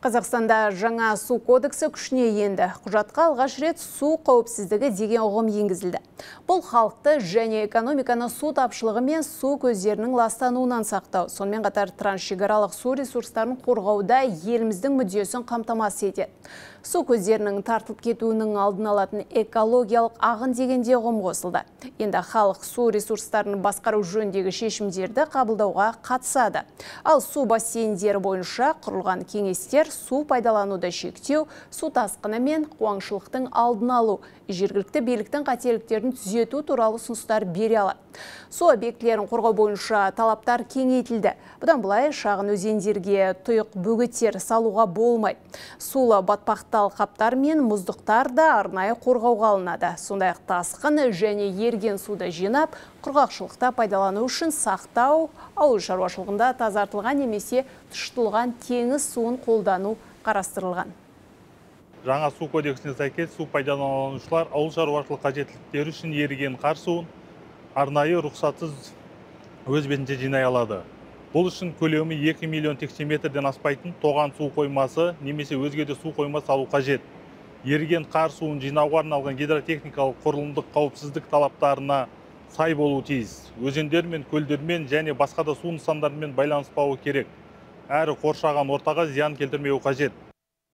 Қазақстанда жаңа су кодексі күшіне енді. Құжатқа алғаш рет су қауіпсіздігі деген ұғым енгізілді. Бұл халықты және экономиканы су тапшылығы мен су көздерінің ластануынан сақтау, сонымен қатар трансшекаралық су ресурстарын қорғауда еліміздің мүддесін қамтамасыз етеді. Су көздерінің тартылып кетуінің алдын алатын экологиялық ағын дегенде ұғым қосылды. Енді халық су ресурстарын басқару жөніндегі шешімдерді қабылдауға қатысады. Ал су бассейндері бойынша құрылған кеңестер су пайдалануды шектеу, су тасқыны мен қуаңшылықтың алдын алу, жергілікті биліктің қателіктерін түзету туралы ұсыныстар бере алады. Су объектілерін қорғау бойынша талаптар кеңейтілді. Бұдан былай шағын өзендерге тұйық бөгеттер салуға болмайды. Сулы батпақты алқаптар мен мұздықтар да арнайы қорғауға алынады. Сондай-ақ тасқын және ерген суды жинап, құрғақшылықта пайдалану үшін сақтау, ауыл шаруашылығында тазартылған немесе тұщытылған теңіз суын қолдану қарастырылған. Жаңа су кодексіне сәйкес су пайдаланушылар ауыл шаруашылық қажеттіліктері үшін еріген қар суын арнайы рұқсатсыз өз бетінше жинай алады. Бұл үшін көлемі 2 миллион текше метрден аспайтын тоған су қоймасы немесе өзге де су қоймасы алу қажет. Еріген қар суын жинауға арналған гидротехникалық құрылымдық қауіпсіздік талаптарына сай болуы тиіс. Өзендермен, көлдермен және басқа да су нысандарымен байланыспауы керек. Әрі қоршаған ортаға зиян келтірмеуі қажет.